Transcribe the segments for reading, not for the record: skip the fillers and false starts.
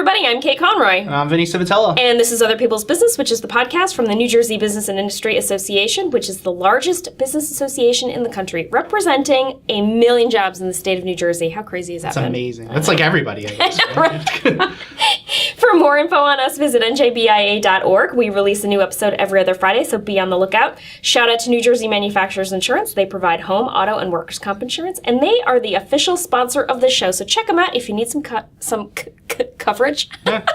everybody. I'm Kate Conroy. I'm Vinny Civitello. And this is Other People's Business, which is the podcast from the New Jersey Business and Industry Association, which is the largest business association in the country, representing 1 million jobs in the state of New Jersey. How crazy is that? That's amazing. That's like everybody, I guess. Right? For more info on us, visit njbia.org. We release a new episode every other Friday, so be on the lookout. Shout out to New Jersey Manufacturers Insurance. They provide home, auto, and workers' comp insurance, and they are the official sponsor of the show. So check them out if you need some coverage. Yeah.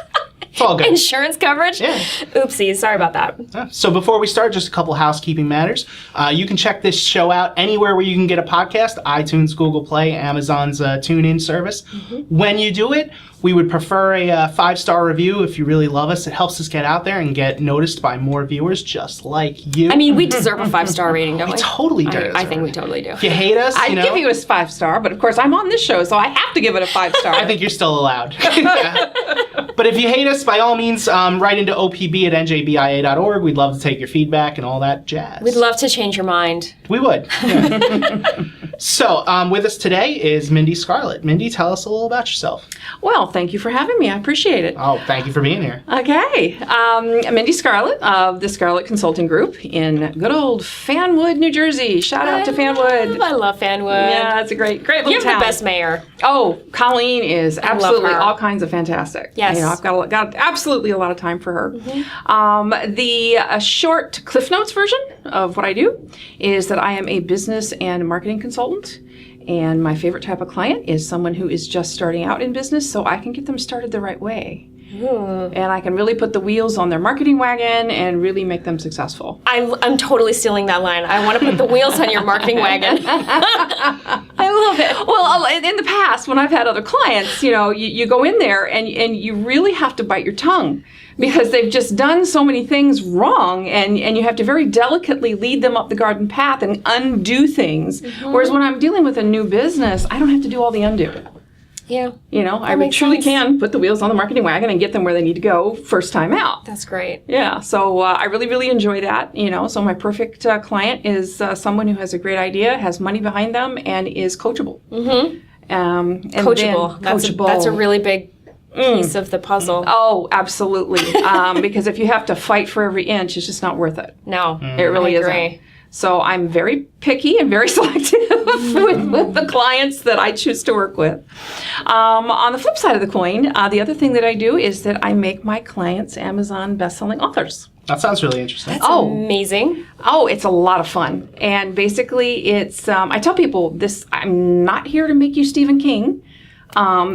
It's all good. Insurance coverage? Yeah. Oopsies. Sorry about that. So before we start, just a couple housekeeping matters. You can check this show out anywhere where you can get a podcast, iTunes, Google Play, Amazon's TuneIn service. Mm-hmm. When you do it, we would prefer a 5-star review if you really love us. It helps us get out there and get noticed by more viewers just like you. I mean, we deserve a 5-star rating, don't we? We totally do. I think we totally do. If you hate us, I'd give you a 5-star, but of course I'm on this show, so I have to give it a 5-star. I think you're still allowed. But if you hate us, by all means, write into opb@njbia.org. We'd love to take your feedback and all that jazz. We'd love to change your mind. We would. Yeah. So, with us today is Mindy Scarlet. Mindy, tell us a little about yourself. Well, thank you for having me. I appreciate it. Oh, thank you for being here. Okay. Mindy Scarlet of the Scarlet Consulting Group in good old Fanwood, New Jersey. Shout out to Fanwood. I love Fanwood. Yeah, it's a great little town. You have the best mayor. Oh, Colleen is absolutely her. all kinds of fantastic. Yes. You know, I've got absolutely a lot of time for her. Mm-hmm. The short Cliff Notes version of what I do is that I am a business and marketing consultant. And my favorite type of client is someone who is just starting out in business, so I can get them started the right way. Ooh. And I can really put the wheels on their marketing wagon and really make them successful. I'm totally stealing that line. I want to put the wheels on your marketing wagon. I love it. Well, in the past, when I've had other clients, you know, you go in there and you really have to bite your tongue because they've just done so many things wrong, and you have to very delicately lead them up the garden path and undo things. Mm-hmm. Whereas when I'm dealing with a new business, I don't have to do all the undo. Yeah. You know, I truly can put the wheels on the marketing wagon and get them where they need to go first time out. That's great. Yeah. So I really, really enjoy that. You know, so my perfect client is someone who has a great idea, has money behind them, and is coachable. Mm-hmm. And coachable. That's a really big piece of the puzzle. Oh, absolutely. Because if you have to fight for every inch, it's just not worth it. No. It really isn't. So I'm very picky and very selective with the clients that I choose to work with. On the flip side of the coin, the other thing that I do is that I make my clients Amazon bestselling authors. That sounds really interesting. That's amazing. Oh, it's a lot of fun. And basically it's, I tell people this, I'm not here to make you Stephen King.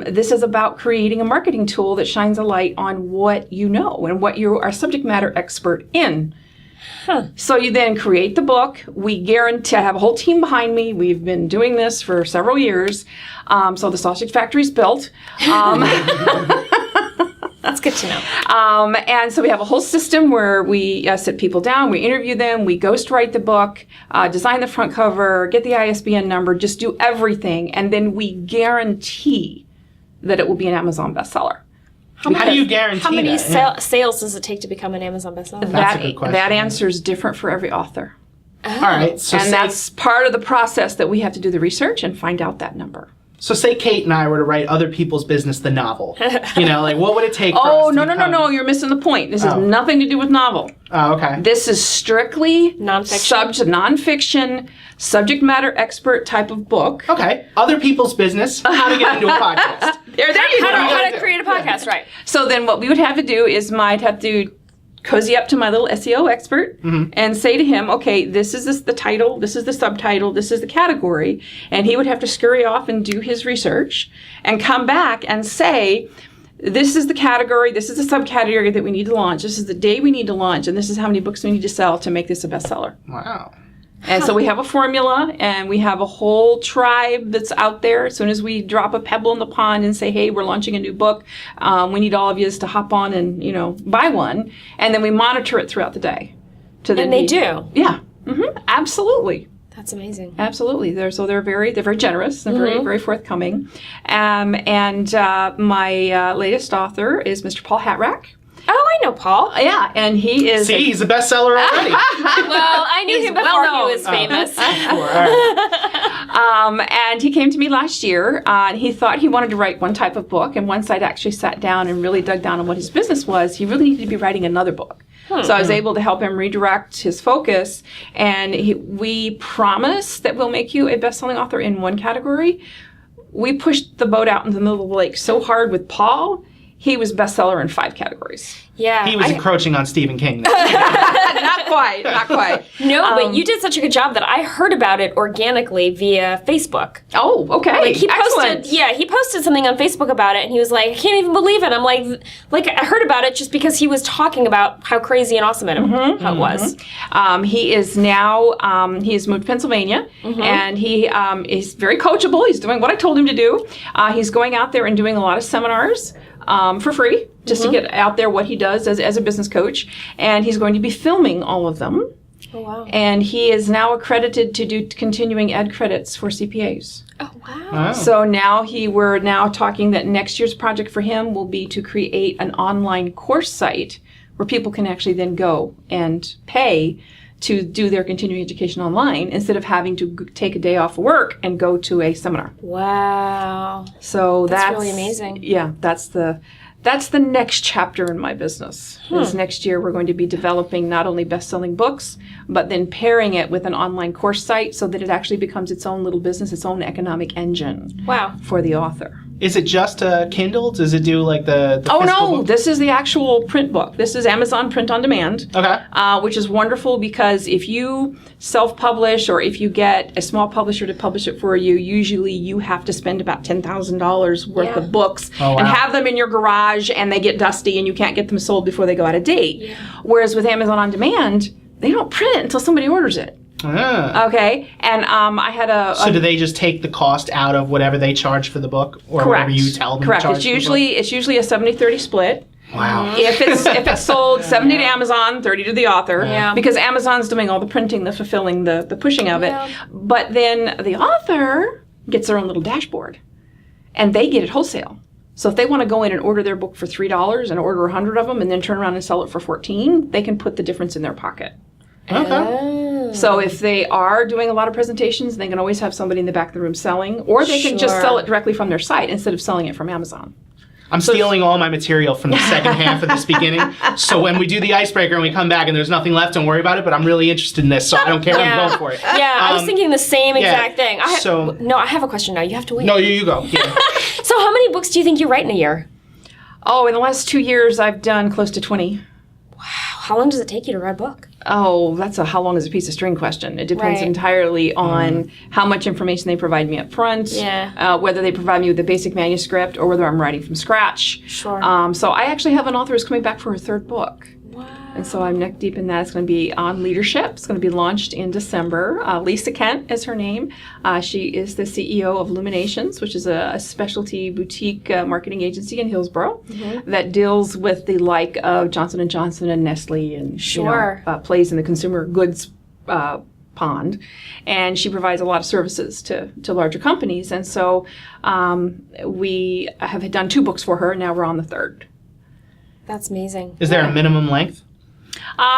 This is about creating a marketing tool that shines a light on what you know and what you are subject matter expert in. Huh. So you then create the book. We guarantee, I have a whole team behind me. We've been doing this for several years. So the sausage factory's built. That's good to know. And so we have a whole system where we sit people down, we interview them, we ghostwrite the book, design the front cover, get the ISBN number, just do everything. And then we guarantee that it will be an Amazon bestseller. How do you guarantee How many that? sales does it take to become an Amazon bestseller? That's a good question. That answer is different for every author. Oh. All right. So that's part of the process that we have to do the research and find out that number. So say Kate and I were to write Other People's Business, the novel. You know, like what would it take for us to become... No, you're missing the point. This has nothing to do with novel. Oh, okay. This is strictly nonfiction, subject matter expert type of book. Okay. Other People's Business, how to get into a podcast. There you go. How to create a podcast, right. So then what we would have to do is I'd have to cozy up to my little SEO expert and say to him, okay, this is the title, this is the subtitle, this is the category. And he would have to scurry off and do his research and come back and say, this is the category, this is the subcategory that we need to launch, this is the day we need to launch, and this is how many books we need to sell to make this a bestseller. Wow. And so we have a formula, and we have a whole tribe that's out there. As soon as we drop a pebble in the pond and say, hey, we're launching a new book, we need all of you to hop on and, buy one. And then we monitor it throughout the day. And they do? Yeah. Mm-hmm. Absolutely. That's amazing. Absolutely. They're very generous. They're very forthcoming. And my latest author is Mr. Paul Hatrack. Oh, I know Paul. Yeah, and he is. See, he's a bestseller already. Well, I knew He's him before well-known. he was famous. All right. And he came to me last year, and he thought he wanted to write one type of book. And once I'd actually sat down and really dug down on what his business was, he really needed to be writing another book. So I was able to help him redirect his focus. And we promise that we'll make you a best-selling author in one category. We pushed the boat out into the middle of the lake so hard with Paul, he was bestseller in 5 categories. Yeah. He was encroaching on Stephen King. Not quite. No, but you did such a good job that I heard about it organically via Facebook. Oh, okay. Like he Excellent. posted, he posted something on Facebook about it, and he was like, "I can't even believe it." I'm like I heard about it just because he was talking about how crazy and awesome it was. He is now, he has moved to Pennsylvania, and he is very coachable. He's doing what I told him to do. He's going out there and doing a lot of seminars for free, just to get out there what he does as a business coach. And he's going to be filming all of them. Oh, wow. And he is now accredited to do continuing ed credits for CPAs. Oh, wow. Wow. So now we're now talking that next year's project for him will be to create an online course site where people can actually then go and pay to do their continuing education online instead of having to take a day off of work and go to a seminar. Wow. So That's really amazing. Yeah, that's the next chapter in my business. Is next year we're going to be developing not only best-selling books, but then pairing it with an online course site so that it actually becomes its own little business, its own economic engine Wow. for the author. Is it just Kindle? Does it do like the Oh physical no, book? this is the actual print book. This is Amazon Print on Demand. Okay. Which is wonderful because if you self-publish or if you get a small publisher to publish it for you, usually you have to spend about $10,000 worth of books Oh, wow. and have them in your garage and they get dusty and you can't get them sold before they go out of date. Whereas with Amazon On Demand, they don't print it until somebody orders it. Ah. Okay, and I had So do they just take the cost out of whatever they charge for the book, or correct. whatever you tell them Correct. to charge It's usually a 70-30 split. Wow. If it's sold 70 to Amazon, 30 to the author, Yeah. because Amazon's doing all the printing, the fulfilling, the pushing of Yeah. it. But then the author gets their own little dashboard, and they get it wholesale. So if they want to go in and order their book for $3 and order 100 of them, and then turn around and sell it for $14, they can put the difference in their pocket. Okay. So if they are doing a lot of presentations, they can always have somebody in the back of the room selling, or they can just Sure. sell it directly from their site instead of selling it from Amazon. I'm stealing all my material from the second half of this beginning. So when we do the icebreaker and we come back and there's nothing left, don't worry about it. But I'm really interested in this, so I don't care. I'm going for it. Yeah, I was thinking the same exact thing. so- I have a question now. You have to wait. No, you go. Yeah. So how many books do you think you write in a year? Oh, in the last 2 years, I've done close to 20. How long does it take you to write a book? Oh, that's a how long is a piece of string question. It depends Right. entirely on how much information they provide me up front, Yeah. whether they provide me with a basic manuscript or whether I'm writing from scratch. Sure. So I actually have an author who's coming back for her 3rd book. Wow. And so I'm neck deep in that. It's going to be on leadership. It's going to be launched in December. Lisa Kent is her name. She is the CEO of Illuminations, which is a specialty boutique marketing agency in Hillsborough that deals with the like of Johnson & Johnson and Nestle and Sure. plays in the consumer goods pond. And she provides a lot of services to larger companies. And so we have done 2 books for her, and now we're on the 3rd. That's amazing. Is there a minimum length?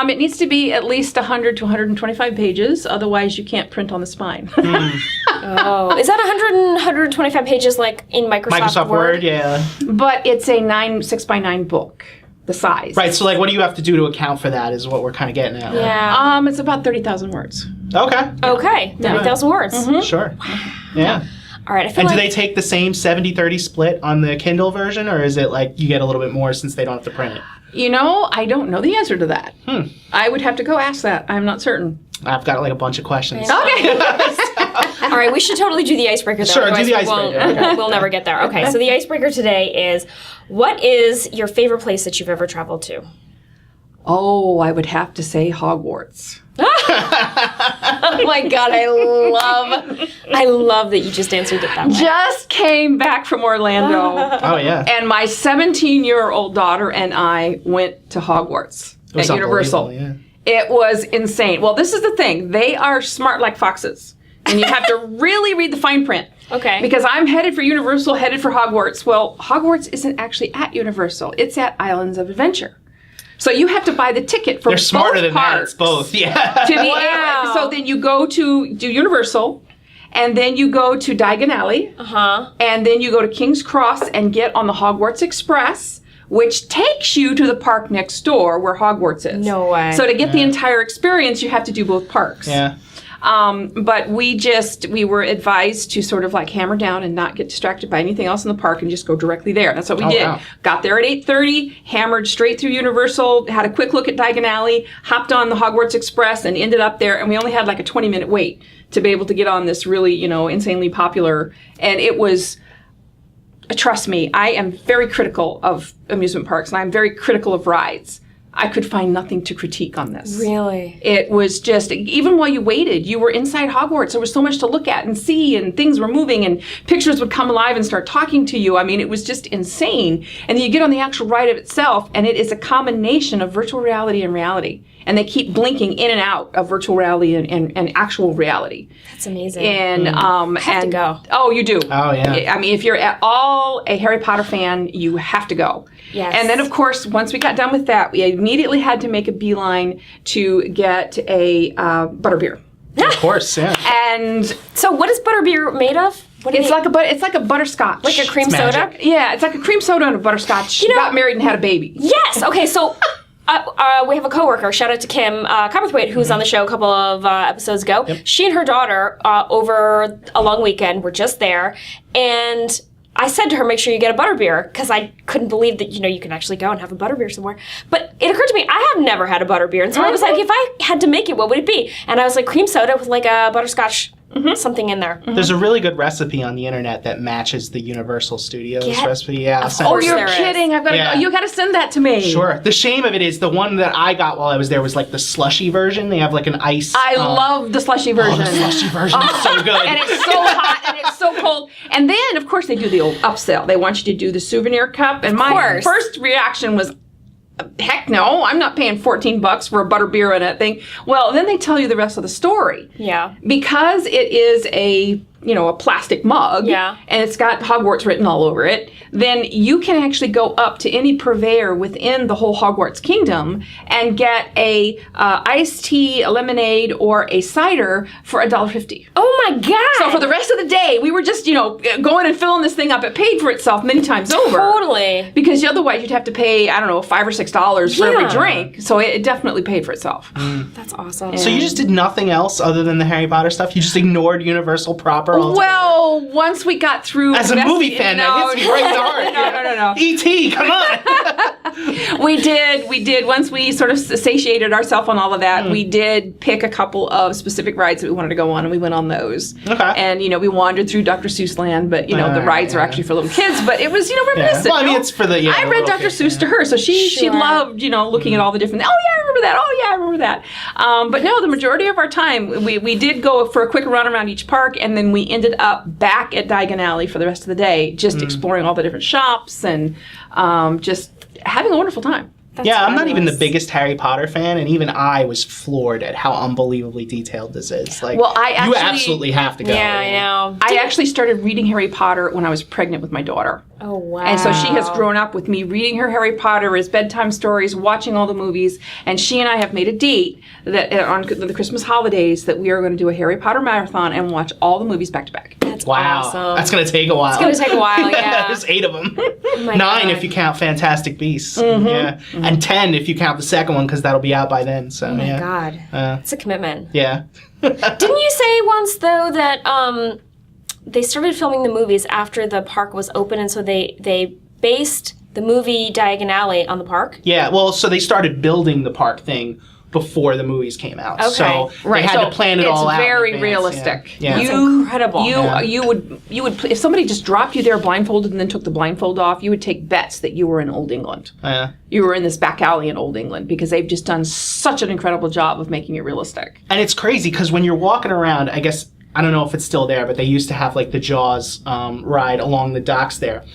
It needs to be at least 100 to 125 pages. Otherwise, you can't print on the spine. Oh, is that 125 pages like in Microsoft Word, yeah. But it's a 6x9 book, the size. Right, so like what do you have to do to account for that is what we're kind of getting at. Yeah. It's about 30,000 words. Okay. Okay. 30,000 words. Sure. Yeah. All right. I feel And do like they take the same 70-30 split on the Kindle version, or is it like you get a little bit more since they don't have to print it? You know, I don't know the answer to that. I would have to go ask that. I'm not certain. I've got like a bunch of questions. Okay. all right. We should totally do the icebreaker. Though, Sure, do otherwise the we icebreaker. won't- Okay. We'll never get there. Okay. So the icebreaker today is: what is your favorite place that you've ever traveled to? Oh, I would have to say Hogwarts. Oh my God, I love that you just answered it that way. just came back from Orlando. Oh, yeah. And my 17-year-old daughter and I went to Hogwarts It was at Universal. unbelievable, yeah. It was insane. Well, this is the thing. They are smart like foxes. And you have to really read the fine print. Okay. Because I'm headed for Universal, headed for Hogwarts. Well, Hogwarts isn't actually at Universal. It's at Islands of Adventure. So you have to buy the ticket for They're smarter both than that. parks It's both. Yeah. to be Wow. so then you go to Universal, and then you go to Diagon Alley, and then you go to King's Cross and get on the Hogwarts Express, which takes you to the park next door where Hogwarts is. No way. So to get the entire experience, you have to do both parks. Yeah. But we were advised to sort of like hammer down and not get distracted by anything else in the park and just go directly there. That's what we did. Wow. Got there at 8:30, hammered straight through Universal, had a quick look at Diagon Alley, hopped on the Hogwarts Express, and ended up there. And we only had like a 20-minute wait to be able to get on this really, insanely popular. And it was, trust me, I am very critical of amusement parks, and I'm very critical of rides. I could find nothing to critique on this. Really? It was just, even while you waited, you were inside Hogwarts. There was so much to look at and see, and things were moving, and pictures would come alive and start talking to you. I mean, it was just insane. And then you get on the actual ride of itself, and it is a combination of virtual reality and reality. And they keep blinking in and out of virtual reality and actual reality. That's amazing. And I have to go. Oh, you do. Oh, yeah. I mean, if you're at all a Harry Potter fan, you have to go. Yes. And then, of course, once we got done with that, we immediately had to make a beeline to get a butterbeer. Of course, yeah. And So what is butterbeer made of? What it's like a butterscotch. like a cream It's soda? magic. Yeah, it's like a cream soda and a butterscotch. know- Got married and had a baby. Yes. Okay. So we have a coworker. Shout out to Kim Copperthwaite, who was on the show a couple of episodes ago. Yep. She and her daughter over a long weekend were just there, and I said to her, "Make sure you get a butterbeer," because I couldn't believe that you can actually go and have a butterbeer somewhere. But it occurred to me I have never had a butterbeer, and so I was like, if I had to make it, what would it be? And I was like, cream soda with like a butterscotch something in there. There's a really good recipe on the internet that matches the Universal Studios Get- recipe. Yeah, I'll Of send Oh, it to course you. you're there is. kidding! Yeah. You got to send that to me. Sure. The shame of it is the one that I got while I was there was like the slushy version. They have like an ice. I love the slushy version. Oh, the slushy version is so good. And it's so hot and it's so cold. And then, of course, they do the old upsell. They want you to do the souvenir cup. And my course. first reaction was, heck no, I'm not paying $14 for a butterbeer and that thing. Well, then they tell you the rest of the story. Yeah. Because it is a plastic mug, Yeah. and it's got Hogwarts written all over it, then you can actually go up to any purveyor within the whole Hogwarts kingdom and get a iced tea, a lemonade, or a cider for $1.50. Oh my God. So for the rest of the day, we were just, going and filling this thing up. It paid for itself many times over. Totally. Because otherwise you'd have to pay, I don't know, $5 or $6 for Yeah. every drink. So it definitely paid for itself. That's awesome. So you just did nothing else other than the Harry Potter stuff? You just ignored Universal proper altogether? Well, once we got through... As a movie fan, that hits me right in the heart. No. E.T., come on! We did. Once we sort of satiated ourselves on all of that, we did pick a couple of specific rides that we wanted to go on, and we went on those. Okay. And, we wandered through Dr. Seuss Land, but, the rides are actually for little kids, but it was, reminiscent. Well, I mean, it's for the, I the read little Dr. kids, Seuss to her, so she Sure. loved, looking at all the different, oh, yeah, I remember that. Oh, yeah, I remember that. But no, the majority of our time, we did go for a quick run around each park, and then we ended up back at Diagon Alley for the rest of the day, just exploring all the different shops and just having a wonderful time. That's Yeah, I'm not even the fabulous. biggest Harry Potter fan, and even I was floored at how unbelievably detailed this is. Like, Well, I you actually- absolutely have to go. Yeah, I know. I actually started reading Harry Potter when I was pregnant with my daughter. Oh, wow. And so she has grown up with me reading her Harry Potter as bedtime stories, watching all the movies, and she and I have made a date that on the Christmas holidays that we are going to do a Harry Potter marathon and watch all the movies back to back. That's Wow. awesome. That's going to take a while. It's going to take a while, yeah. There's 8 of them. Oh my 9 God. if you count Fantastic Beasts. Yeah. And 10 if you count the second one, because that'll be out by then. So, Oh my yeah. God. It's a commitment. Yeah. Didn't you say once, though, that they started filming the movies after the park was open, and so they based the movie Diagon Alley on the park? Yeah, well, so they started building the park thing before the movies came out. Okay. So they had to plan it all out. It's very in advance, realistic. Yeah. That's incredible. You would if somebody just dropped you there blindfolded and then took the blindfold off, you would take bets that you were in Old England. Yeah. You were in this back alley in Old England because they've just done such an incredible job of making it realistic. And it's crazy because when you're walking around, I guess, I don't know if it's still there, but they used to have like the Jaws ride along the docks there.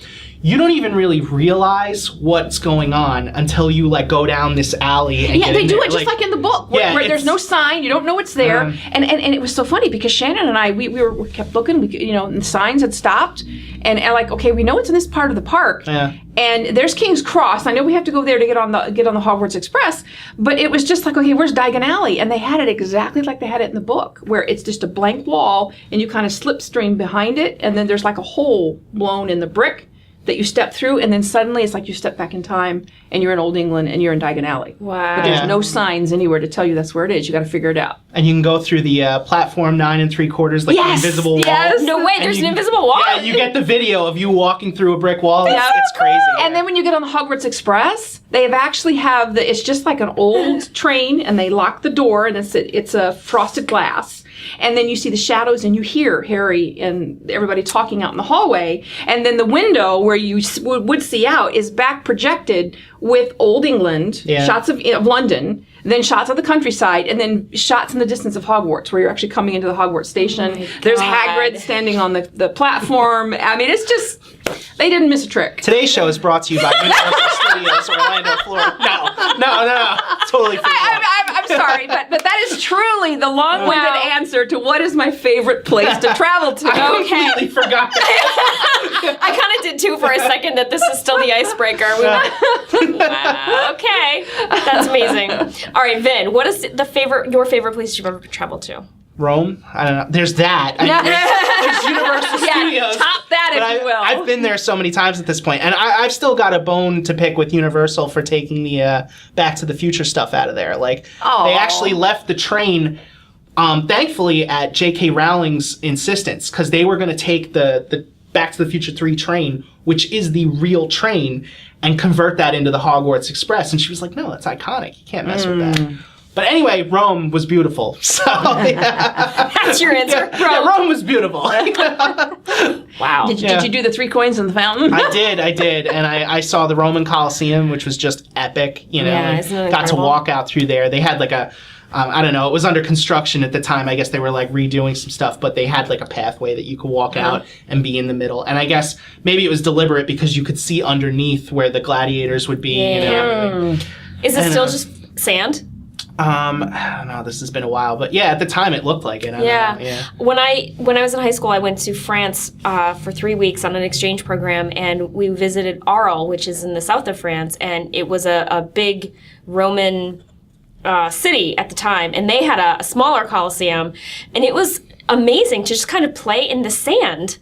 you don't even really realize what's going on until you like go down this alley. And Yeah, get they in do there. it just like in the book, where there's no sign, you don't know it's there, and it was so funny because Shannon and I, we kept looking, and the signs had stopped, and like, okay, we know it's in this part of the park, and there's King's Cross. I know we have to go there to get on the Hogwarts Express, but it was just like, okay, where's Diagon Alley? And they had it exactly like they had it in the book, where it's just a blank wall, and you kind of slipstream behind it, and then there's like a hole blown in the brick that you step through, and then suddenly it's like you step back in time, and you're in Old England, and you're in Diagon Alley. Wow. But there's no signs anywhere to tell you that's where it is. You got to figure it out. And you can go through the platform 9 3/4, like the invisible wall. Yes. No way, there's an invisible wall? Yeah, you get the video of you walking through a brick wall. It's crazy. And then when you get on the Hogwarts Express, they have it's just like an old train, and they lock the door, and it's a frosted glass. And then you see the shadows, and you hear Harry and everybody talking out in the hallway. And then the window where you would see out is back projected with Old England, shots of London, then shots of the countryside, and then shots in the distance of Hogwarts, where you're actually coming into the Hogwarts station. There's Hagrid standing on the platform. I mean, it's just, they didn't miss a trick. Today's show is brought to you by Universal Studios, Orlando, Florida. No. Totally free. I'm sorry, but that is truly the long-winded answer to what is my favorite place to travel to. I completely forgot that. I kind of did too for a second that this is still the icebreaker. Wow, okay. That's amazing. All right, Vin, what is your favorite place you've ever traveled to? Rome? I don't know. There's that. There's Universal Studios. Top that, if you will. I've been there so many times at this point, and I've still got a bone to pick with Universal for taking the Back to the Future stuff out of there. Like, they actually left the train, thankfully, at J.K. Rowling's insistence, because they were going to take the Back to the Future 3 train, which is the real train, and convert that into the Hogwarts Express. And she was like, no, that's iconic. You can't mess with that. But anyway, Rome was beautiful. So That's your answer. Rome was beautiful. Wow. Did you do the 3 coins in the fountain? I did. And I saw the Roman Colosseum, which was just epic, isn't it got to incredible? walk out through there. They had like a, I don't know, it was under construction at the time. I guess they were like redoing some stuff, but they had like a pathway that you could walk out and be in the middle. And I guess maybe it was deliberate because you could see underneath where the gladiators would be. Is it still just sand? I don't know. This has been a while, but yeah, at the time it looked like it. I don't know. When I was in high school, I went to France for 3 weeks on an exchange program, and we visited Arles, which is in the south of France, and it was a big Roman city at the time, and they had a smaller Colosseum, and it was amazing to just kind of play in the sand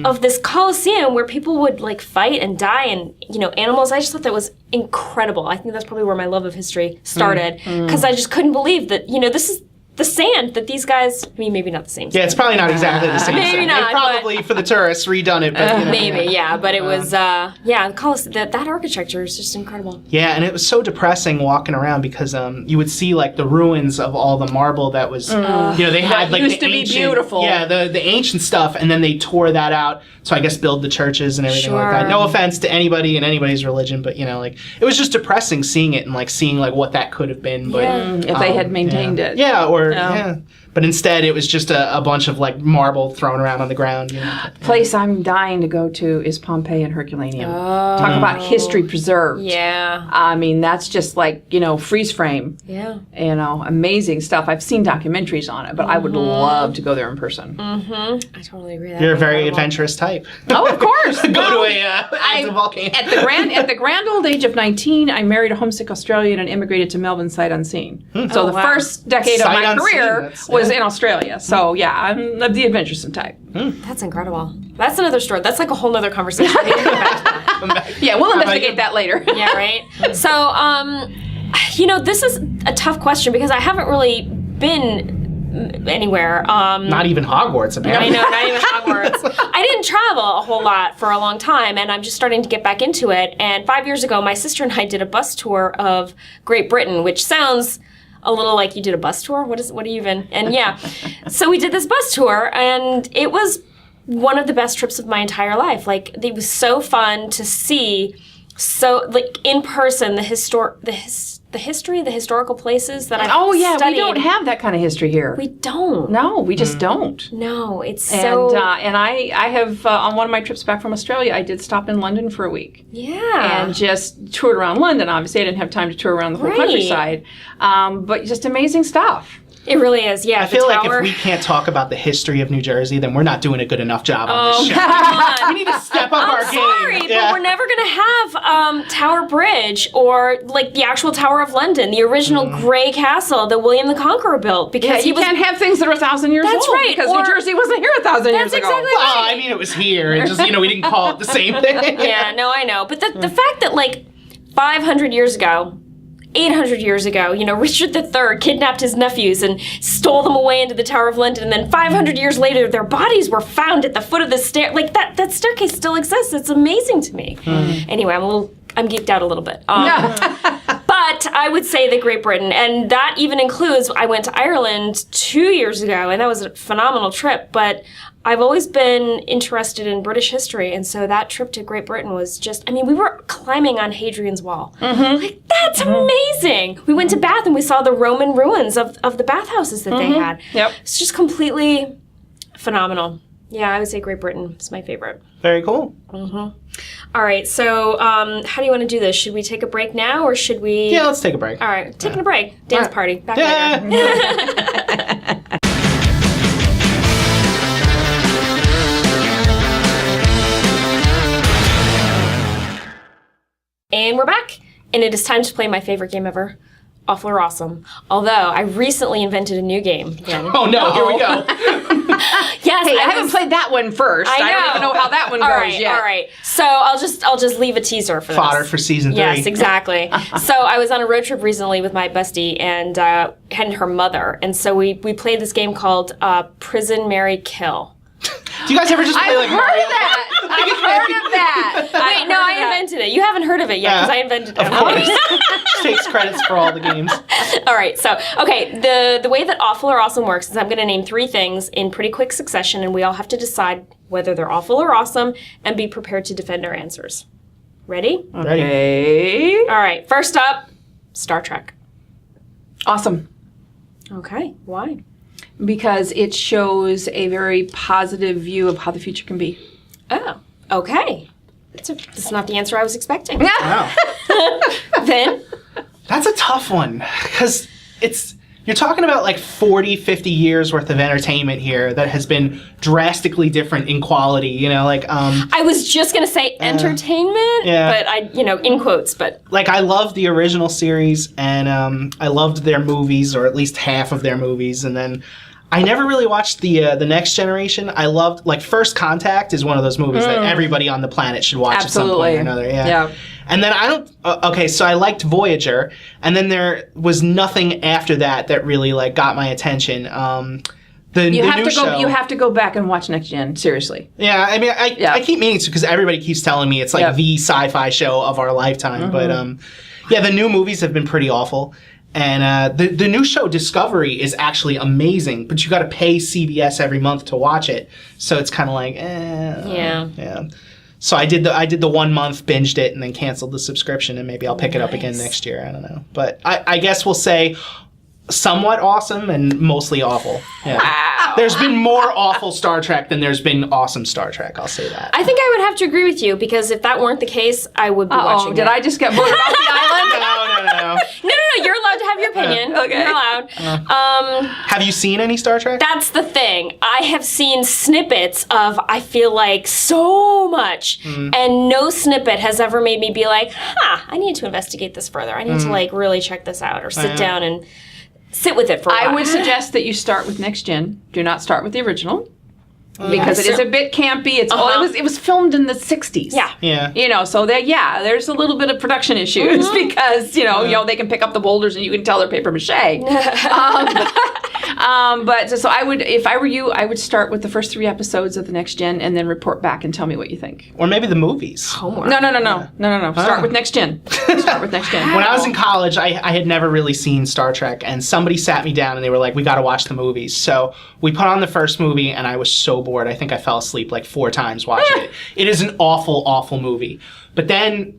of this Colosseum where people would like fight and die, and animals. I just thought that was incredible. I think that's probably where my love of history started, because I just couldn't believe that this is the sand that these guys. I mean, maybe not the same. Yeah, it's probably not exactly the same. Maybe sand. not, They've probably for the tourists redone it, but Maybe, yeah, but it was, the Colosseum, that architecture is just incredible. Yeah, and it was so depressing walking around because you would see like the ruins of all the marble that was, they had like used the to be ancient, beautiful. Yeah, the ancient stuff, and then they tore that out. So I guess build the churches and everything like that. No offense to anybody and anybody's religion, but it was just depressing seeing it and like seeing like what that could have been. But if they had maintained it. Yeah, But instead, it was just a bunch of like marble thrown around on the ground. Place I'm dying to go to is Pompeii and Herculaneum. Talk about history preserved. Yeah. I mean, that's just like, freeze frame. Yeah. Amazing stuff. I've seen documentaries on it, but I would love to go there in person. I totally agree. You're a very adventurous type. Oh, of course. Go to a active volcano. At the grand old age of 19, I married a homesick Australian and immigrated to Melbourne sight unseen. So the first decade of my career was in Australia. So yeah, I'm the adventuresome type. That's incredible. That's another story. That's like a whole nother conversation. We can come back to that. Yeah, we'll investigate that later. Yeah, right? So, this is a tough question because I haven't really been anywhere. Not even Hogwarts, apparently. I know, not even Hogwarts. I didn't travel a whole lot for a long time, and I'm just starting to get back into it. And 5 years ago, my sister and I did a bus tour of Great Britain, which sounds a little like you did a bus tour. What are you even? And yeah, so we did this bus tour, and it was one of the best trips of my entire life. Like, it was so fun to see, in person, the the history, the historical places that I've we studied. don't have that kind of history here. We don't. No, we just don't. No, it's And so... and I have on one of my trips back from Australia, I did stop in London for a week. Yeah. And just toured around London. Obviously, I didn't have time to tour around the whole Right. countryside. But just amazing stuff. It really is, yeah. I feel like if we can't talk about the history of New Jersey, then we're not doing a good enough job on this show. We need to step up our game. Sorry, but we're never going to have Tower Bridge or like the actual Tower of London, the original gray castle that William the Conqueror built. Because You can't have things that are 1,000 years That's old. right, Because or- New Jersey wasn't here 1,000 years ago. That's exactly Well, right. I mean, it was here. It just, we didn't call it the same thing. Yeah, no, I know. But the fact that like 500 years ago, 800 years ago, Richard III kidnapped his nephews and stole them away into the Tower of London, and then 500 years later, their bodies were found at the foot of the stair. Like, that staircase still exists. It's amazing to me. Anyway, I'm geeked out a little bit. But I would say that Great Britain, and that even includes, I went to Ireland 2 years ago, and that was a phenomenal trip, but I've always been interested in British history, and so that trip to Great Britain was just, we were climbing on Hadrian's Wall. Like, that's amazing! We went to Bath and we saw the Roman ruins of the bathhouses that they had. Yep. It's just completely phenomenal. Yeah, I would say Great Britain is my favorite. Very cool. All right, so how do you want to do this? Should we take a break now, or should we... Yeah, let's take a break. All right, taking a break. Dance party. Back later. Yeah. And we're back, and it is time to play my favorite game ever, Awful or Awesome. Although, I recently invented a new game again. Oh, no, here we go. Yes, Hey, I haven't played that one first. I don't even know how that one goes yet. All right. So I'll just leave a teaser for Fodder this. for season 3. Yes, exactly. So I was on a road trip recently with my bestie and her mother, and so we played this game called Prison, Marry, Kill. Do you guys ever just play like I've heard of that. I've heard of that. Wait, no, I invented it. You haven't heard of it yet because I invented it. Of course. She takes credits for all the games. All right, so, okay, the way that Awful or Awesome works is I'm going to name 3 things in pretty quick succession, and we all have to decide whether they're awful or awesome and be prepared to defend our answers. Ready? Ready? Hey. All right, first up, Star Trek. Awesome. Okay, why? Because it shows a very positive view of how the future can be. Oh, okay. That's not the answer I was expecting. Wow. Then? That's a tough one because you're talking about like 40, 50 years worth of entertainment here that has been drastically different in quality, I was just going to say entertainment, yeah. but in quotes, but... like I loved the original series and I loved their movies, or at least half of their movies, and then I never really watched the Next Generation. I loved, like, First Contact is one of those movies that everybody on the planet should watch at some point or another. Yeah. And then so I liked Voyager, and then there was nothing after that really, like, got my attention. You have to go back and watch Next Gen, seriously. Yeah, I keep meaning to because everybody keeps telling me it's like the sci-fi show of our lifetime. But, the new movies have been pretty awful. And the new show Discovery is actually amazing, but you got to pay CBS every month to watch it, so it's kind of like, yeah. So I did the 1 month, binged it, and then canceled the subscription, and maybe I'll pick it up again next year. I don't know, but I guess we'll say somewhat awesome and mostly awful. Yeah. Wow. There's been more awful Star Trek than there's been awesome Star Trek. I'll say that. I think I would have to agree with you, because if that weren't the case, I would be watching Did it. I just get voted off the island? No. No, you're allowed to have your opinion. Okay. You're allowed. Have you seen any Star Trek? That's the thing. I have seen snippets of, I feel like, so much, and no snippet has ever made me be like, I need to investigate this further. I need to, like, really check this out, or sit down and sit with it for a while. I would suggest that you start with Next Gen. Do not start with the original. Because it is a bit campy. It's it was filmed in the 60s. Yeah. So there's a little bit of production issues because they can pick up the boulders and you can tell they're paper mache. But so I would, if I were you, I would start with the first 3 episodes of the Next Gen and then report back and tell me what you think. Or maybe the movies. Homework. No. Start with Next Gen. Start with Next Gen. When I was in college, I had never really seen Star Trek, and somebody sat me down and they were like, we got to watch the movies. So we put on the first movie, and I was so bored. I think I fell asleep like 4 times watching it. It is an awful, awful movie. But then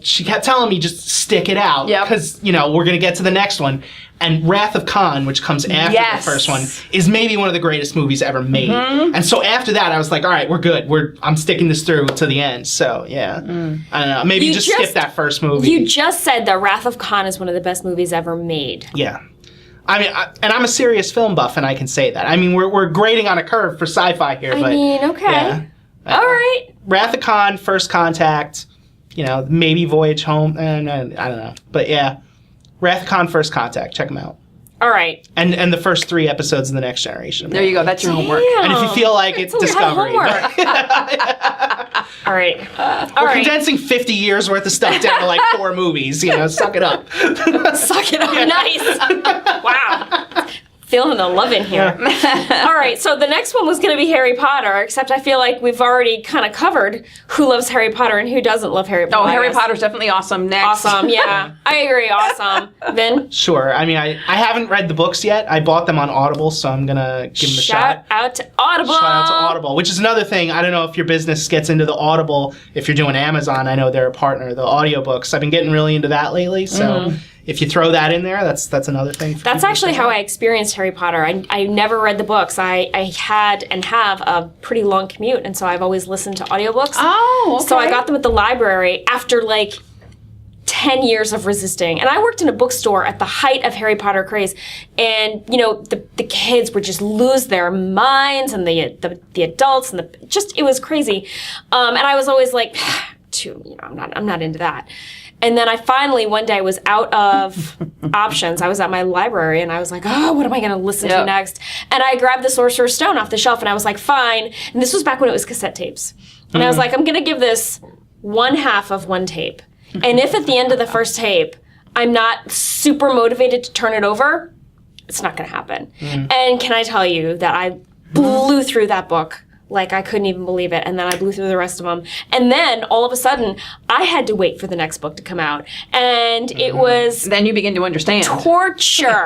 she kept telling me just stick it out Yep. because, we're going to get to the next one. And Wrath of Khan, which comes after the first one, is maybe one of the greatest movies ever made. And so after that, I was like, all right, we're good. I'm sticking this through to the end. So, yeah. I don't know. Maybe just skip that first movie. You just said that Wrath of Khan is one of the best movies ever made. Yeah. I mean, and I'm a serious film buff, and I can say that. I mean, we're grading on a curve for sci-fi here, but... okay. Yeah. All right. Wrath of Khan, First Contact, maybe Voyage Home, and I don't know. But yeah, Wrath of Khan, First Contact, check them out. All right. And the first 3 episodes of The Next Generation. There you go. That's your homework. And if you feel like it's Discovery. All right. We're condensing 50 years worth of stuff down to like 4 movies. Suck it up. Suck it up. Nice. Wow. Feeling the love in here. All right, so the next one was going to be Harry Potter, except I feel like we've already kind of covered who loves Harry Potter and who doesn't love Harry Potter. Oh, Harry Potter's definitely awesome. Next. Awesome, yeah. I agree, awesome. Vin? Sure. I mean, I haven't read the books yet. I bought them on Audible, so I'm going to give them a shot. Shout out to Audible. Shout out to Audible, which is another thing. I don't know if your business gets into the Audible. If you're doing Amazon, I know they're a partner, the audiobooks. I've been getting really into that lately, so... If you throw that in there, that's another thing. That's actually how I experienced Harry Potter. I never read the books. I had and have a pretty long commute, and so I've always listened to audiobooks. Oh, okay. So I got them at the library after like 10 years of resisting. And I worked in a bookstore at the height of Harry Potter craze. And, the kids would just lose their minds, and the adults, and it was crazy. And I was always like, I'm not into that. And then I finally, one day, was out of options. I was at my library, and I was like, oh, what am I going to listen to next? And I grabbed the Sorcerer's Stone off the shelf, and I was like, fine. And this was back when it was cassette tapes. And I was like, I'm going to give this one half of one tape. And if at the end of the first tape, I'm not super motivated to turn it over, it's not going to happen. And can I tell you that I blew through that book. Like, I couldn't even believe it. And then I blew through the rest of them. And then, all of a sudden, I had to wait for the next book to come out. And it was... Then you begin to understand. Torture.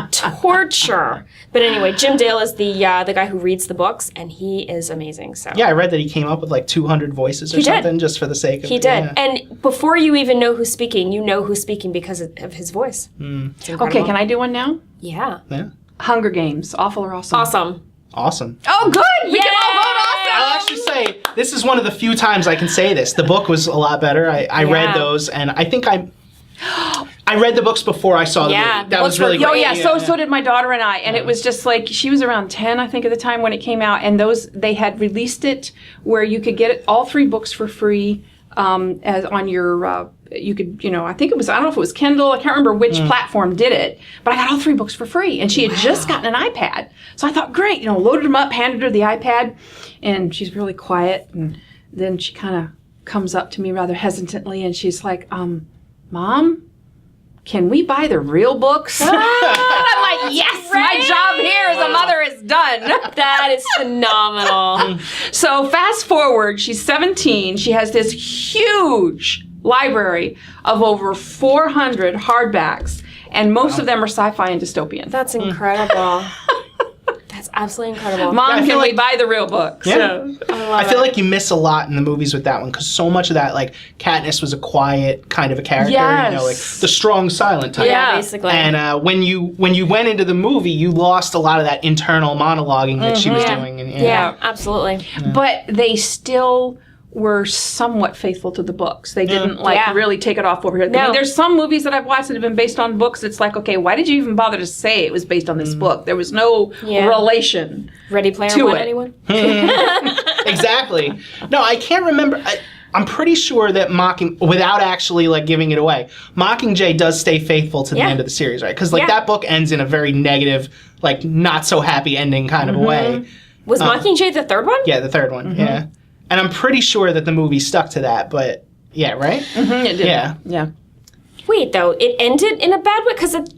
Torture. But anyway, Jim Dale is the guy who reads the books, and he is amazing. So yeah, I read that he came up with like 200 voices or something just for the sake of it. He did. Yeah. And before you even know who's speaking, you know who's speaking because of his voice. Okay, can I do one now? Yeah. Hunger Games. Awful or awesome? Awesome. Awesome. Oh, good! We Yay! can all vote awesome! I'll actually say, this is one of the few times I can say this. The book was a lot better. I read those, and I think I read the books before I saw the movie. That was really great. Oh, yeah, so did my daughter and I. And it was just like, she was around 10, I think, at the time when it came out. And they had released it where you could get all 3 books for free as on your... you could, I think it was, I don't know if it was Kindle, I can't remember which platform did it, but I got all 3 books for free. And she had just gotten an iPad. So I thought, great, loaded them up, handed her the iPad, and she's really quiet. And then she kind of comes up to me rather hesitantly, and she's like, Mom, can we buy the real books? And I'm like, yes, my job here as a mother is done. That is phenomenal. So fast forward, she's 17. She has this huge library of over 400 hardbacks, and most of them are sci-fi and dystopian. That's incredible. That's absolutely incredible. Mom, can we buy the real books? Yeah. So, I feel like you miss a lot in the movies with that one because so much of that, like Katniss was a quiet kind of a character, like the strong silent type. Yeah, basically. And when you went into the movie, you lost a lot of that internal monologuing that she was doing. And, yeah, absolutely. But they still were somewhat faithful to the books. They didn't really take it off over here. No. I mean, there's some movies that I've watched that have been based on books. It's like, okay, why did you even bother to say it was based on this book? There was no relation. Ready Player to One, it. anyone? Exactly. No, I can't remember. I'm pretty sure that without actually like giving it away, Mockingjay does stay faithful to the end of the series, right? Because that book ends in a very negative, like not so happy ending kind of a way. Was Mockingjay the third one? Yeah, the third one. Yeah. And I'm pretty sure that the movie stuck to that, but yeah, right? It did. Yeah. Wait, though, it ended in a bad way because it.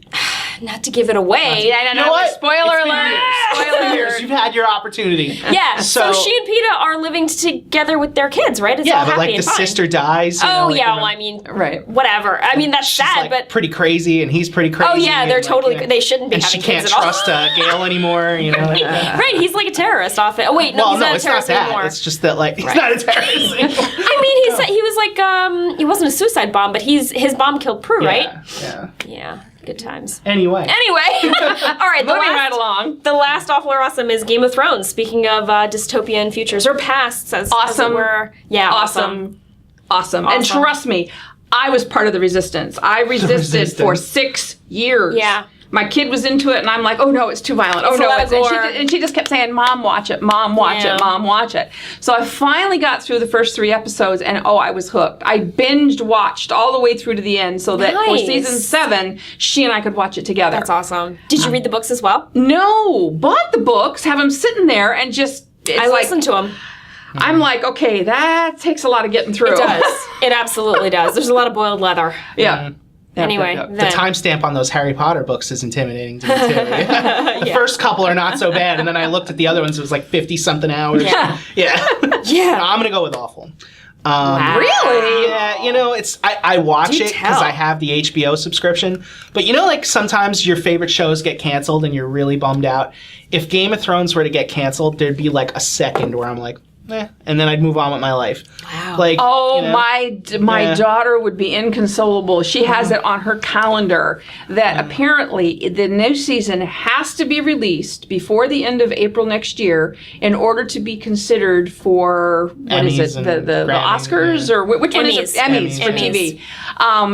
Not to give it away. You know what? Spoiler alert! Spoiler alert! You've had your opportunity. Yeah. So she and Peeta are living together with their kids, right? It's all but happy like and the fine. sister dies. Well, I mean, whatever. I mean, that's she's sad, like but pretty crazy, and he's pretty crazy. oh yeah, they're and, totally. like, they shouldn't be and having she can't kids at all. trust Gale anymore. Right? He's like a terrorist off it. Oh wait, no, he's not a it's not terrorist that. anymore. It's just that like he's not a terrorist anymore. I mean, he was like, it wasn't a suicide bomb, but his bomb killed Prue, right? Yeah. Yeah. Good times. Anyway. All right, Moving right along. The last Awful or Awesome is Game of Thrones. Speaking of dystopian futures or pasts, as it were. Yeah, awesome. And trust me, I was part of the resistance. I resisted for 6 years. Yeah. My kid was into it, and I'm like, oh no, it's too violent. It's oh a no, lot of gore. and she just kept saying, Mom, watch it. Mom, watch it. Mom, watch it. So I finally got through the first 3 episodes, and I was hooked. I binged watched all the way through to the end, so that for season 7, she and I could watch it together. That's awesome. Did you read the books as well? No, bought the books, have them sitting there, and just I listened to them. I'm like, okay, that takes a lot of getting through. It does. It absolutely does. There's a lot of boiled leather. Yeah. Anyway, The timestamp on those Harry Potter books is intimidating to me, too. The first couple are not so bad, and then I looked at the other ones, it was like 50-something hours. Yeah. Yeah. I'm going to go with awful. Wow. Really? Yeah, it's I watch it because I have the HBO subscription. But like sometimes your favorite shows get canceled and you're really bummed out. If Game of Thrones were to get canceled, there'd be like a second where I'm like, and then I'd move on with my life. Wow. Like, my daughter would be inconsolable. She has it on her calendar that apparently the new season has to be released before the end of April next year in order to be considered for Emmys the Oscars or which one is it? Emmys for TV.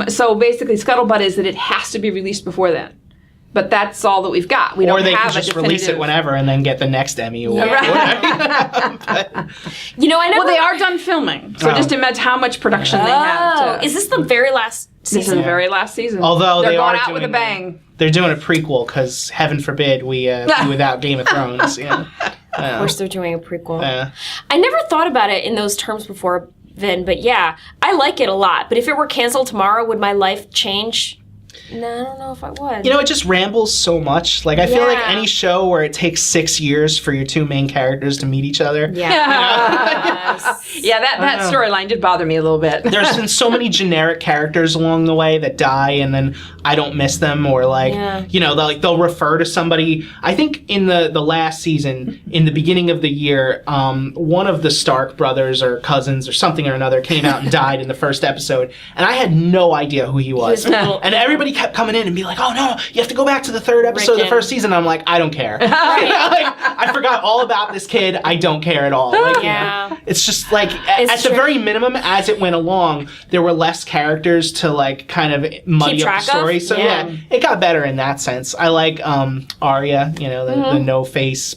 So basically, scuttlebutt is that it has to be released before then. But that's all that we've got. We don't have a definitive. Or they can just release it whenever and then get the next Emmy award. Yeah. I never... Well, they are done filming. So just imagine how much production they have. Is this the very last season? This is the very last season. Although they're they going are out with a bang. They're doing a prequel because, heaven forbid, we be without Game of Thrones. Of course they're doing a prequel. Yeah. I never thought about it in those terms before then, but yeah, I like it a lot. But if it were canceled tomorrow, would my life change? No, I don't know if I would. It just rambles so much. Like, I feel like any show where it takes 6 years for your 2 main characters to meet each other. Yeah. That storyline did bother me a little bit. There's been so many generic characters along the way that die, and then I don't miss them, or they'll refer to somebody. I think in the last season, in the beginning of the year, one of the Stark brothers or cousins or something or another came out and died in the first episode, and I had no idea who he was. And everybody kept coming in and be like, oh no, you have to go back to the 3rd episode of the first season. I'm like, I don't care. I forgot all about this kid. I don't care at all. It's just like at the very minimum, as it went along, there were less characters to like kind of muddy up the story. So it got better in that sense. I like Arya, the no face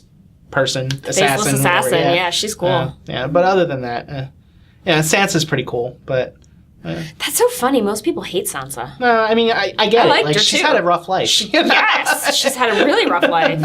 person, assassin. Faceless assassin. Yeah, she's cool. But other than that, Sansa's pretty cool, but. That's so funny. Most people hate Sansa. No, I mean, I get it. Like, she's had a rough life. Yes, she's had a really rough life.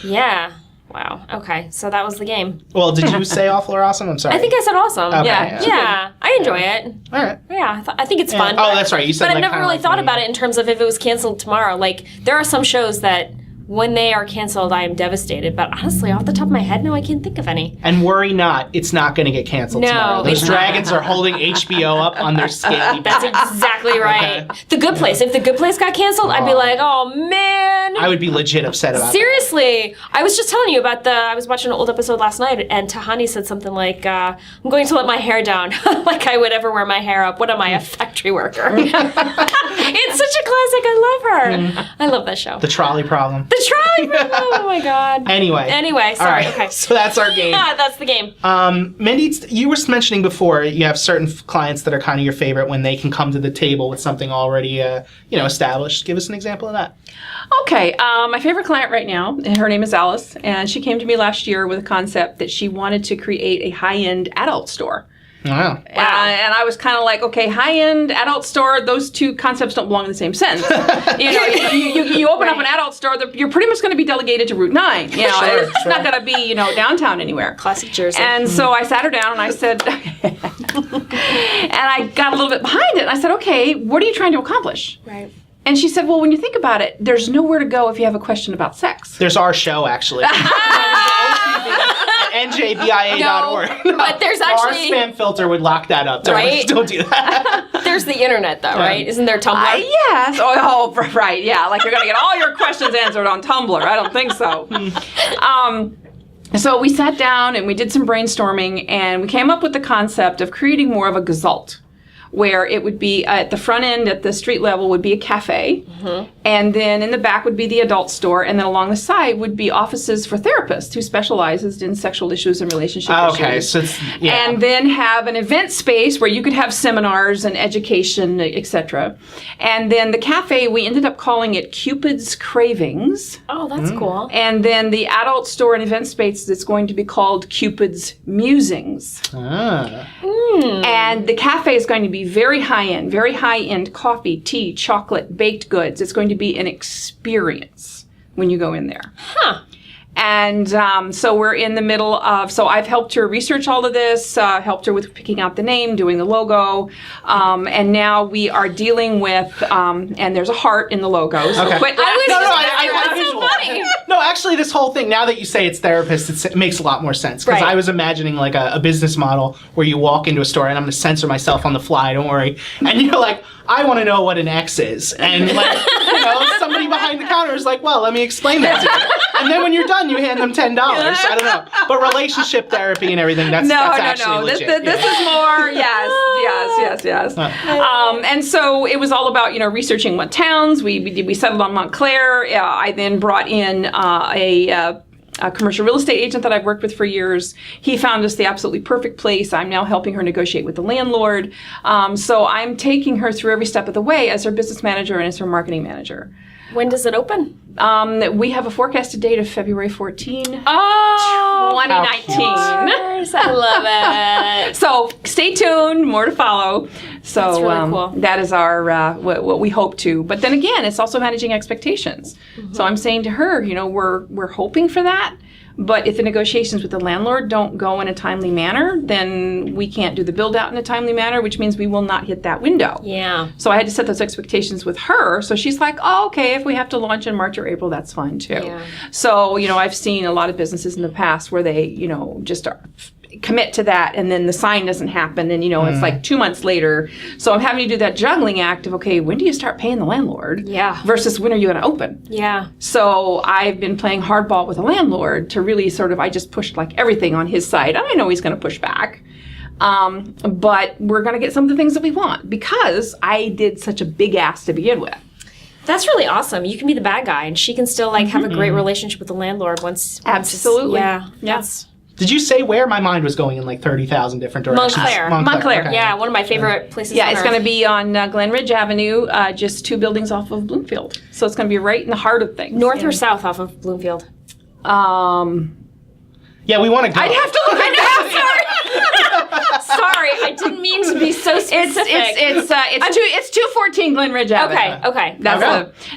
Yeah. Wow. Okay, so that was the game. Well, did you say awful or awesome? I'm sorry. I think I said awesome. Okay, yeah. I enjoy it. All right. Yeah, I think it's fun. Oh, that's right. You said. But I've never really thought about it in terms of if it was canceled tomorrow. Like, there are some shows that, when they are canceled, I am devastated. But honestly, off the top of my head, no, I can't think of any. And worry not, it's not going to get canceled tomorrow. Those dragons are holding HBO up on their scaly backs. That's exactly right. Okay. The Good Place. If The Good Place got canceled, I'd be like, oh, man. I would be legit upset about Seriously. I was just telling you about I was watching an old episode last night, and Tahani said something like, I'm going to let my hair down. Like I would ever wear my hair up. What am I, a factory worker? It's such a classic. I love her. I love that show. The trolley problem. The trolley problem. Oh, my God. Anyway, sorry. All right. Okay. So that's our game. That's the game. Mindy, you were mentioning before you have certain clients that are kind of your favorite when they can come to the table with something already, established. Give us an example of that. Okay. My favorite client right now, her name is Alice, and she came to me last year with a concept that she wanted to create a high-end adult store. Wow. And I was kind of like, okay, high-end, adult store, those two concepts don't belong in the same sentence. You open up an adult store, you're pretty much going to be delegated to Route 9. It's not going to be, downtown anywhere. Classic Jersey. And so I sat her down and I said, and I got a little bit behind it. And I said, okay, what are you trying to accomplish? Right. And she said, well, when you think about it, there's nowhere to go if you have a question about sex. There's our show, actually. njbia.org. No, but there's actually... Our spam filter would lock that up. Don't do that. There's the internet, though, right? Isn't there Tumblr? Yes. Oh, right. Yeah. Like you're going to get all your questions answered on Tumblr. I don't think so. So we sat down and we did some brainstorming, and we came up with the concept of creating more of a gestalt. where it would be at the front end, at the street level, would be a cafe. And then in the back would be the adult store. And then along the side would be offices for therapists who specializes in sexual issues and relationship issues. So it's, yeah. And then have an event space where you could have seminars and education, etc. And then the cafe, we ended up calling it Cupid's Cravings. Oh, that's cool. And then the adult store and event space is going to be called Cupid's Musings. And the cafe is going to be very high-end coffee, tea, chocolate, baked goods. It's going to be an experience when you go in there. And so we're in the middle of, so I've helped her research all of this, helped her with picking out the name, doing the logo, and now we are dealing with, and there's a heart in the logo. So Okay. quit I visual. No, actually, this whole thing, now that you say it's therapist, it makes a lot more sense. Because Right. I was imagining like a business model where you walk into a store, and I'm going to censor myself on the fly, don't worry. And you're like, I want to know what an X is. And like, somebody behind the counter is like, well, let me explain that to you. And then when you're done, you hand them $10. I don't know. But relationship therapy and everything, that's actually legit. This is more, yes. And so it was all about, researching what towns. We settled on Montclair. I then brought in a commercial real estate agent that I've worked with for years. He found us the absolutely perfect place. I'm now helping her negotiate with the landlord. So I'm taking her through every step of the way as her business manager and as her marketing manager. When does it open? We have a forecasted date of February 14, Oh, 2019. I love it. So stay tuned, more to follow. So That's really cool. that is our what we hope to. But then again, it's also managing expectations. So I'm saying to her, we're hoping for that. But if the negotiations with the landlord don't go in a timely manner, then we can't do the build out in a timely manner, which means we will not hit that window. Yeah. So I had to set those expectations with her. So she's like, oh, okay, if we have to launch in March or April, that's fine too. Yeah. So, I've seen a lot of businesses in the past where they, just commit to that and then the sign doesn't happen and, it's like 2 months later. So I'm having to do that juggling act of, okay, when do you start paying the landlord? Yeah. Versus when are you going to open? Yeah. So I've been playing hardball with the landlord to really I just pushed like everything on his side. I know he's going to push back. But we're going to get some of the things that we want because I did such a big ask to begin with. That's really awesome. You can be the bad guy and she can still have a great relationship with the landlord once. Absolutely. Yeah. Yes. Did you say where? My mind was going in like 30,000 different directions. Montclair. Okay. Yeah, one of my favorite places Yeah, on it's earth. going to be on Glen Ridge Avenue, just 2 buildings off of Bloomfield. So it's going to be right in the heart of things. North or south off of Bloomfield? Yeah, we want to go. I'd have to look at that. Sorry, I didn't mean to be so specific. It's 214 Glen Ridge Avenue. Okay.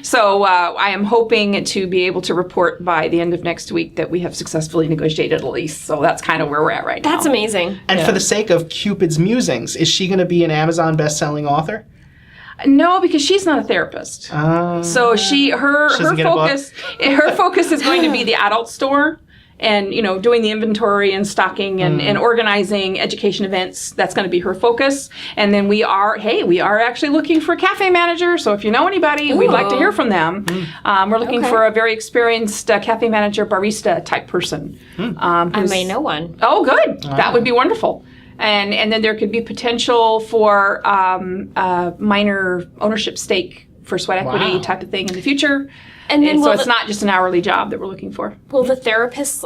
So I am hoping to be able to report by the end of next week that we have successfully negotiated a lease. So that's kind of where we're at right now. That's amazing. And for the sake of Cupid's Musings, is she going to be an Amazon best-selling author? No, because she's not a therapist. So her focus is going to be the adult store. And, doing the inventory and stocking and organizing education events, that's going to be her focus. And then we are actually looking for a cafe manager. So if you know anybody, we'd like to hear from them. We're looking for a very experienced cafe manager, barista type person. I may know one. Oh, good. That would be wonderful. And then there could be potential for minor ownership stake for sweat equity type of thing in the future. And so it's not just an hourly job that we're looking for. Will the therapists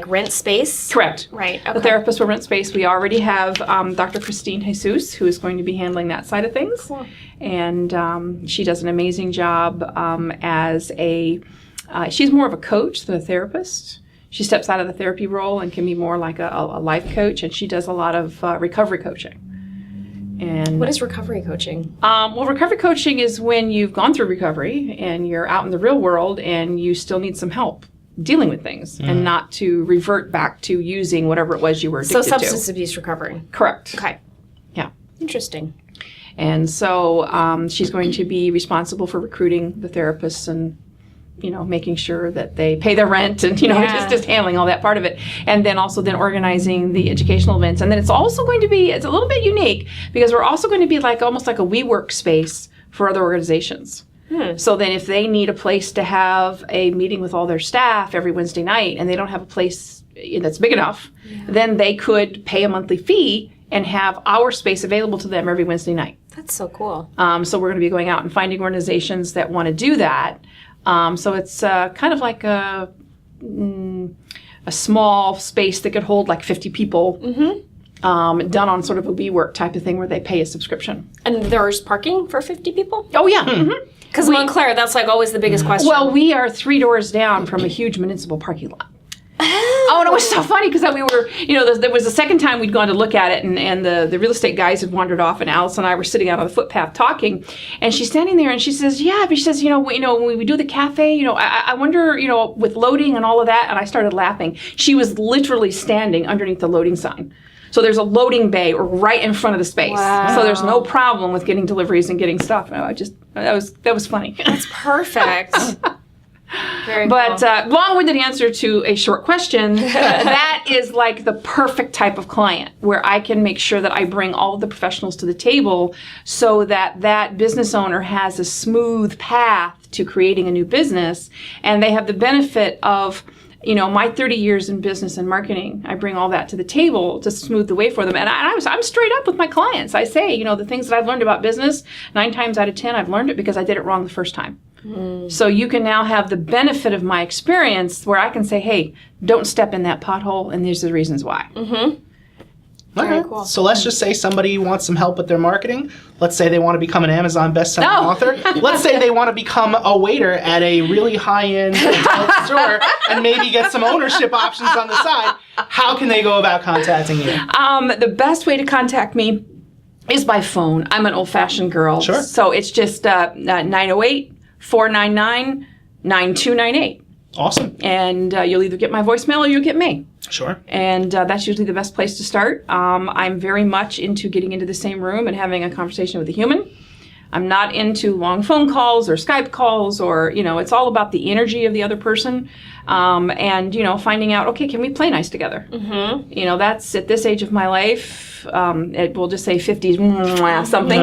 rent space? Correct. Right. Okay. The therapist will rent space. We already have Dr. Christine Jesus, who is going to be handling that side of things. Cool. And she does an amazing job she's more of a coach than a therapist. She steps out of the therapy role and can be more like a life coach, and she does a lot of recovery coaching. And what is recovery coaching? Well, recovery coaching is when you've gone through recovery and you're out in the real world and you still need some help dealing with things and not to revert back to using whatever it was you were addicted to. So substance abuse recovery. Correct. Okay. Yeah. Interesting. And so she's going to be responsible for recruiting the therapists and making sure that they pay their rent and, just handling all that part of it. And then also organizing the educational events. And then it's also going to be, it's a little bit unique because we're also going to be almost like a WeWork space for other organizations. So then if they need a place to have a meeting with all their staff every Wednesday night and they don't have a place that's big enough, then they could pay a monthly fee and have our space available to them every Wednesday night. That's so cool. So we're going to be going out and finding organizations that want to do that. So it's kind of like a small space that could hold like 50 people, done on sort of a WeWork type of thing where they pay a subscription. And there's parking for 50 people? Oh, yeah. Because Montclair, that's like always the biggest question. Well, we are 3 doors down from a huge municipal parking lot. Oh, and it was so funny because we were, there was the second time we'd gone to look at it, and the real estate guys had wandered off, and Alice and I were sitting out on the footpath talking, and she's standing there, and she says, yeah, but she says, when we do the cafe, I wonder, with loading and all of that, and I started laughing. She was literally standing underneath the loading sign. So there's a loading bay right in front of the space. Wow. So there's no problem with getting deliveries and getting stuff. That was funny. That's perfect. Very But cool. long-winded answer to a short question, that is like the perfect type of client where I can make sure that I bring all of the professionals to the table so that that business owner has a smooth path to creating a new business, and they have the benefit of my 30 years in business and marketing. I bring all that to the table to smooth the way for them. And I'm straight up with my clients. I say, the things that I've learned about business, 9 times out of 10, I've learned it because I did it wrong the first time. So you can now have the benefit of my experience where I can say, hey, don't step in that pothole, and these are the reasons why. Okay. cool. So let's just say somebody wants some help with their marketing. Let's say they want to become an Amazon best-selling author. Let's say they want to become a waiter at a really high-end adult store and maybe get some ownership options on the side. How can they go about contacting you? The best way to contact me is by phone. I'm an old-fashioned girl. Sure. So it's just 908-499-9298. Awesome. And you'll either get my voicemail or you'll get me. Sure. And that's usually the best place to start. I'm very much into getting into the same room and having a conversation with a human. I'm not into long phone calls or Skype calls or, it's all about the energy of the other person. And, finding out, okay, can we play nice together? That's at this age of my life, we'll just say 50s, something.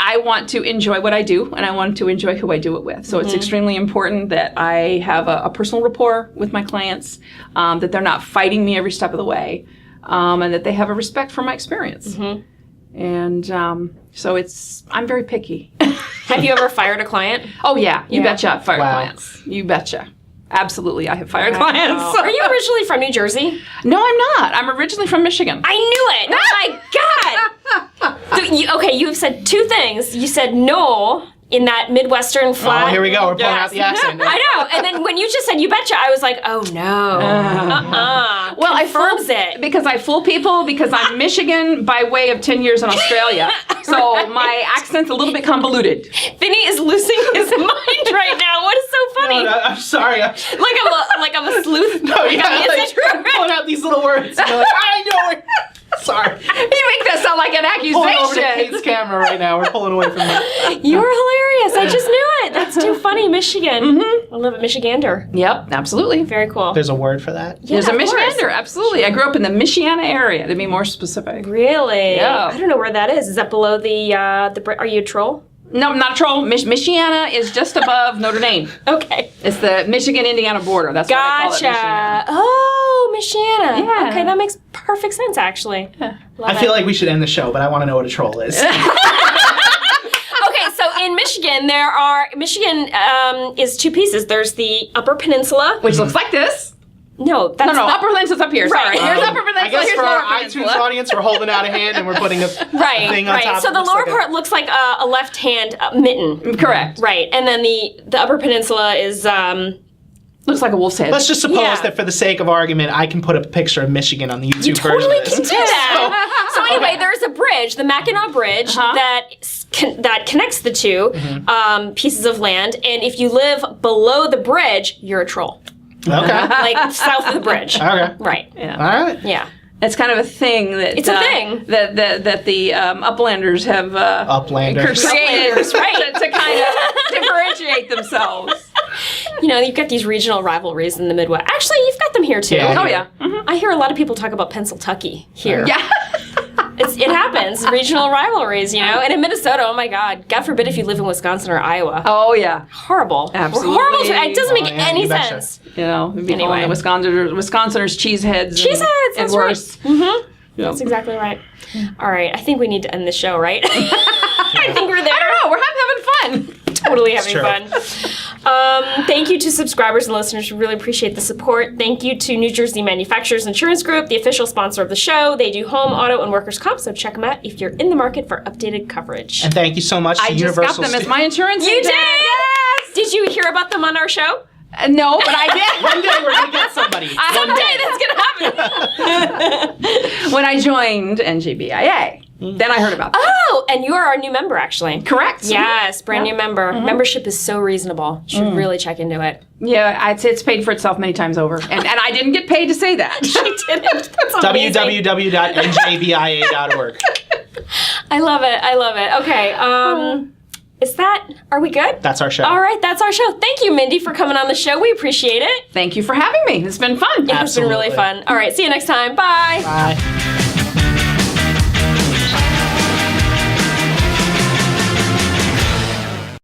I want to enjoy what I do, and I want to enjoy who I do it with. So it's extremely important that I have a personal rapport with my clients, that they're not fighting me every step of the way, and that they have a respect for my experience. And so I'm very picky. Have you ever fired a client? Oh, yeah. You betcha I've fired Wow. clients. You betcha. Absolutely, I have fired clients. Are you originally from New Jersey? No, I'm not. I'm originally from Michigan. I knew it. Oh my God. You have said 2 things. You said no in that Midwestern flat. Oh, here we go. We're pulling out the accent. I know. And then when you just said you betcha, I was like, oh no. Well, Confirms it. Because I fool people because I'm Michigan by way of 10 years in Australia. So my accent's a little bit convoluted. Vinny is losing his mind right now. What is so funny? No, I'm sorry. Like I'm a sleuth. No, yeah, Is it pulling out these little words. And you're like, I know it. Sorry. You make that sound like an Pulling over to accusation. Kate's camera right now. We're pulling away from that. You're hilarious. I just knew it. That's too funny. Michigan. I love a Michigander. Yep, absolutely. Very cool. There's a word for that? There's a of course. Michigander, absolutely. I grew up in the Michiana area, to be more specific. Really? Yeah. I don't know where that is. Is that below the are you a troll? No, I'm not a troll. Michiana is just above Notre Dame. Okay. It's the Michigan-Indiana border. That's why they call it Michiana. Gotcha. Oh, Michiana. Yeah. Okay, that makes perfect sense, actually. Yeah. I feel like we should end the show, but I want to know what a troll is. Okay, so in Michigan, Michigan is 2 pieces. There's the Upper Peninsula. Which looks like this. No, that's No, the- Upper Peninsula's up here. Right. Sorry. Here's Upper Peninsula. I guess Here's for Lower our Peninsula. iTunes audience, we're holding out a hand and we're putting a thing on Right. top. So that the looks lower like part looks like a left hand mitten. Correct. Right, and then the Upper Peninsula is Looks like a wolf's head. Let's just suppose Yeah. that for the sake of argument, I can put a picture of Michigan on the YouTube totally version can of this. do that. So anyway, there's a bridge, the Mackinac Bridge, that connects the 2 pieces of land, and if you live below the bridge, you're a troll. Okay. Like south of the bridge. Okay. Right. Yeah. All right. Yeah. It's kind of a thing that It's a thing. that the Uplanders have Uplanders. created Uplanders, right. to kind of differentiate themselves. You've got these regional rivalries in the Midwest. Actually, you've got them here too. Yeah. Oh yeah. I hear a lot of people talk about Pennsylvania here. Yeah. It happens. Regional rivalries, And in Minnesota, oh my God. God forbid if you live in Wisconsin or Iowa. Oh, yeah. Horrible. Absolutely. Horrible. It doesn't make any you betcha. sense. We'd be calling the Wisconsiners cheeseheads. Cheeseheads, and that's worse. right. Mm-hmm. Yeah. That's exactly right. All right. I think we need to end the show, right? I think we're there. I don't know. We're having fun. Totally having true. fun. Thank you to subscribers and listeners. We really appreciate the support. Thank you to New Jersey Manufacturers Insurance Group, the official sponsor of the show. They do home, auto, and workers' comp, so check them out if you're in the market for updated coverage. And thank you so much to I just Universal got them as my insurance You agent. did? Yes! Did you hear about them on our show? No, but I did. One day we're going to get somebody. Someday that's going to happen. When I joined NJBIA, then I heard about that. Oh, and you are our new member, actually. Correct. Yes, brand new member. Membership is so reasonable. You should really check into it. Yeah, I'd say it's paid for itself many times over. And I didn't get paid to say that. She didn't. That's amazing. www.njbia.org. I love it. Okay. Are we good? That's our show. All right, that's our show. Thank you, Mindy, for coming on the show. We appreciate it. Thank you for having me. It's been fun. It's been really fun. All right, see you next time. Bye. Bye.